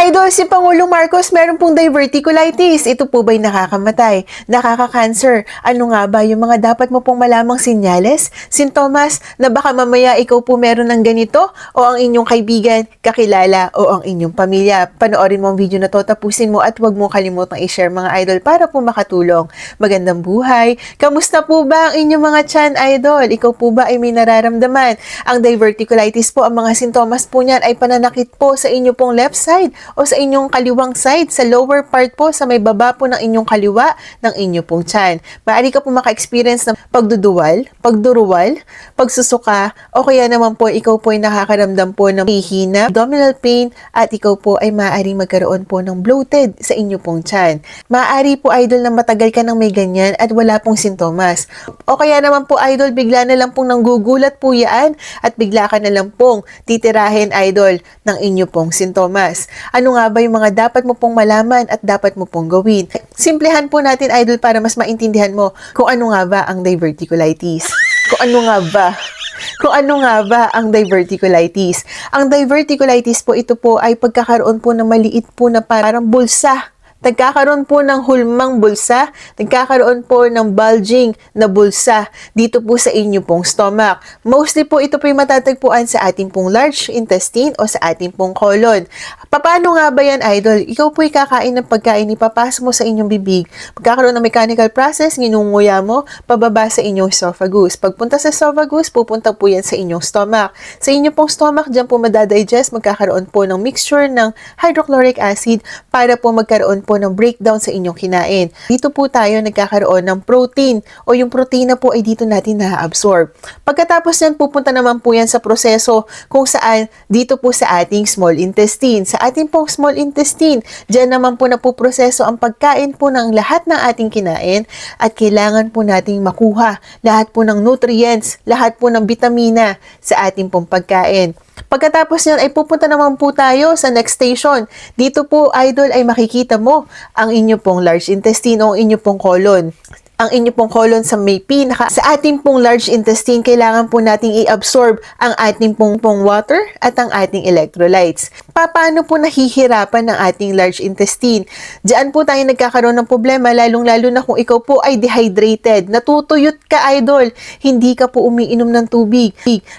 Idol, si Pangulong Marcos meron pong diverticulitis. Ito po ba'y nakakamatay? Nakaka-cancer? Ano nga ba yung mga dapat mo pong malamang sinyales? Sintomas na baka mamaya ikaw po meron ng ganito o ang inyong kaibigan, kakilala o ang inyong pamilya? Panoorin mo ang video na to, tapusin mo at huwag mo kalimutang i-share mga idol para po makatulong. Magandang buhay! Kamusta po ba ang inyong mga tiyan, idol? Ikaw po ba ay may nararamdaman? Ang diverticulitis po, ang mga sintomas po niyan ay pananakit po sa inyo pong left side o sa inyong kaliwang side, sa lower part po, sa may baba po ng inyong kaliwa ng inyo pong tiyan. Maaari ka po maka-experience ng pagduduwal, pagduruwal, pagsusuka, o kaya naman po ikaw po ay nakakaramdam po ng hihina, abdominal pain, at ikaw po ay maaaring magkaroon po ng bloated sa inyo pong tiyan. Maaari po, idol, na matagal ka nang may ganyan at wala pong sintomas. O kaya naman po, idol, bigla na lang pong nanggugulat po yan at bigla ka na lang pong titirahin, idol, ng inyo pong sintomas. Ano nga ba yung mga dapat mo pong malaman at dapat mo pong gawin? Simplihan po natin, idol, para mas maintindihan mo kung ano nga ba ang diverticulitis. Kung ano nga ba ang diverticulitis? Ang diverticulitis po, ito po ay pagkakaroon po ng maliit po na parang bulsa. Nagkakaroon po ng hulmang bulsa, nagkakaroon po ng bulging na bulsa dito po sa inyo pong stomach. Mostly po ito po yung matatagpuan sa ating pong large intestine o sa ating pong colon. Paano nga ba yan, idol? Ikaw po ay kakain ng pagkain, ipapasok mo sa inyong bibig. Magkakaroon ng mechanical process, nginunguya mo, pababa sa inyong esophagus. Pagpunta sa esophagus, pupunta po yan sa inyong stomach. Sa inyong pong stomach, dyan po madadigest, magkakaroon po ng mixture ng hydrochloric acid para po magkaroon po ng breakdown sa inyong kinain. Dito po tayo nagkakaroon ng protein o yung protina po ay dito natin na-absorb. Pagkatapos yan, pupunta naman po yan sa proseso kung saan dito po sa ating small intestine. Sa ating pong small intestine, dyan naman po napuproseso ang pagkain po ng lahat ng ating kinain at kailangan po nating makuha lahat po ng nutrients, lahat po ng vitamina sa ating pong pagkain. Pagkatapos yan ay pupunta naman po tayo sa next station. Dito po, idol, ay makikita mo ang inyo pong large intestine o ang inyo pong colon. Ang inyo pong colon sa may pinaka. Sa ating pong large intestine, kailangan po nating i-absorb ang ating pong water at ang ating electrolytes. Paano po nahihirapan ng ating large intestine? Diyan po tayo nagkakaroon ng problema, lalong-lalo na kung ikaw po ay dehydrated. Natutuyot ka, idol. Hindi ka po umiinom ng tubig.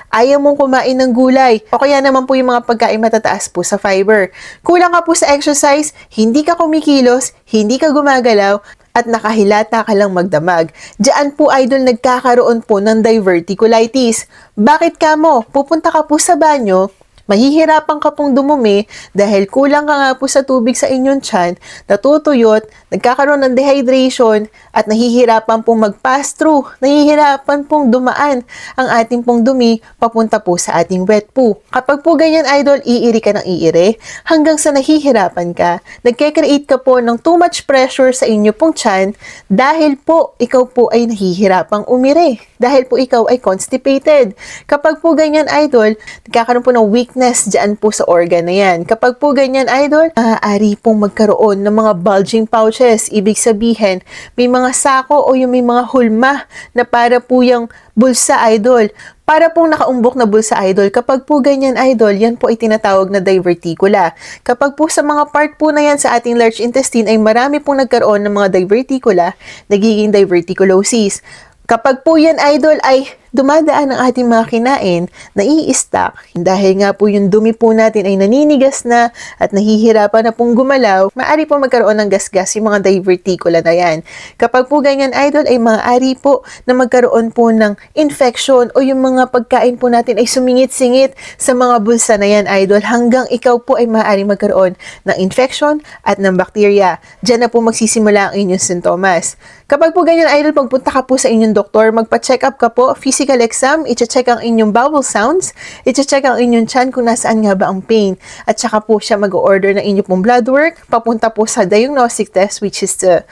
Ayaw mong kumain ng gulay. O kaya naman po yung mga pagkain matataas po sa fiber. Kulang ka po sa exercise, hindi ka kumikilos, hindi ka gumagalaw, at nakahilata ka lang magdamag. Diyan po, idol, nagkakaroon po ng diverticulitis. Bakit ka mo? Pupunta ka po sa banyo, mahihirapan ka pong dumumi dahil kulang ka nga po sa tubig sa inyong tiyan, natutuyot, nagkakaroon ng dehydration, at nahihirapan pong mag-pass through, nahihirapan pong dumaan ang ating pong dumi papunta po sa ating wet poo. Kapag po ganyan, idol, iiri ka ng iiri hanggang sa nahihirapan ka, nagke-create ka po ng too much pressure sa inyo pong tiyan dahil po ikaw po ay nahihirapang umiri, dahil po ikaw ay constipated. Kapag po ganyan, idol, nagkakaroon po ng weakness dyan po sa organ na yan. Kapag po ganyan, idol, maaari pong magkaroon ng mga bulging pouches. Ibig sabihin, may mga sako o yung may mga hulma na para po yung bulsa, idol. Para pong nakaumbok na bulsa, idol. Kapag po ganyan, idol, yan po ay tinatawag na diverticula. Kapag po sa mga part po na yan sa ating large intestine ay marami pong nagkaroon ng mga diverticula, nagiging diverticulosis. Kapag po yan, idol, ay dumadaan ang ating mga kinain, nai-stack. Dahil nga po yung dumi po natin ay naninigas na at nahihirapan na pong gumalaw, maaari po magkaroon ng gasgas yung mga diverticula na yan. Kapag po ganyan, idol, ay maaari po na magkaroon po ng infection o yung mga pagkain po natin ay sumingit-singit sa mga bulsa na yan, idol, hanggang ikaw po ay maaari magkaroon ng infection at ng bacteria. Diyan na po magsisimula ang inyong sintomas. Kapag po ganyan, idol, pagpunta ka po sa inyong doktor, magpa-check up ka po, physical exam, i-check ang inyong bowel sounds, i-check ang inyong tiyan kung nasaan nga ba ang pain. At saka po siya mag-order ng inyong pong blood work, papunta po sa diagnostic test, which is the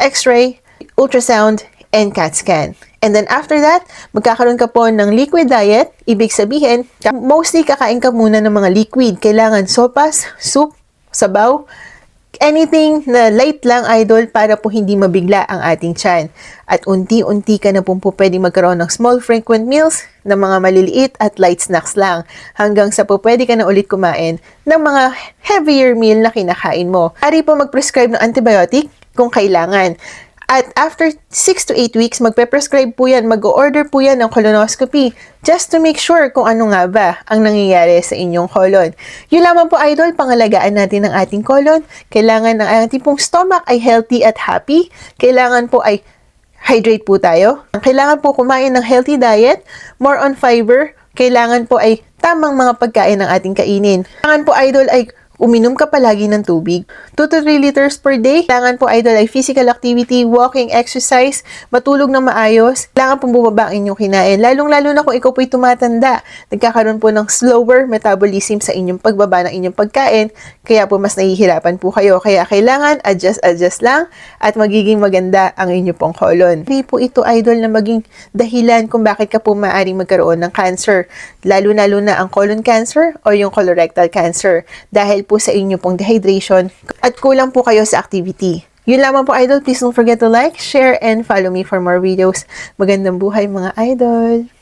X-ray, ultrasound, and CAT scan. And then after that, magkakaroon ka po ng liquid diet. Ibig sabihin, mostly kakain ka muna ng mga liquid. Kailangan sopas, soup, sabaw, anything na light lang, idol, para po hindi mabigla ang ating tiyan. At unti-unti ka na po pwedeng magkaroon ng small frequent meals na mga maliliit at light snacks lang hanggang sa po pwede ka na ulit kumain ng mga heavier meal na kinakain mo. Ari po mag-prescribe ng antibiotic kung kailangan. At after 6 to 8 weeks, magpe-prescribe po yan, mag-order po yan ng colonoscopy just to make sure kung ano nga ba ang nangyayari sa inyong colon. Yun lamang po, idol, pangalagaan natin ang ating colon. Kailangan ng ating pong stomach ay healthy at happy. Kailangan po ay hydrate po tayo. Kailangan po kumain ng healthy diet, more on fiber. Kailangan po ay tamang mga pagkain ng ating kainin. Kailangan po, idol, ay uminom ka palagi ng tubig. 2 to 3 liters per day. Kailangan po, idol, ay physical activity, walking, exercise, matulog ng maayos. Kailangan pong bumaba ang inyong kinain. Lalong-lalo na kung ikaw po'y tumatanda. Nagkakaroon po ng slower metabolism sa inyong pagbaba ng inyong pagkain. Kaya po mas nahihirapan po kayo. Kaya kailangan adjust lang at magiging maganda ang inyong pong colon. Hindi po ito, idol, na maging dahilan kung bakit ka po maaaring magkaroon ng cancer. Lalo-lalo na ang colon cancer o yung colorectal cancer. Dahil po sa inyo pong dehydration at kulang po kayo sa activity. Yun lamang po, idol. Please don't forget to like, share, and follow me for more videos. Magandang buhay, mga idol!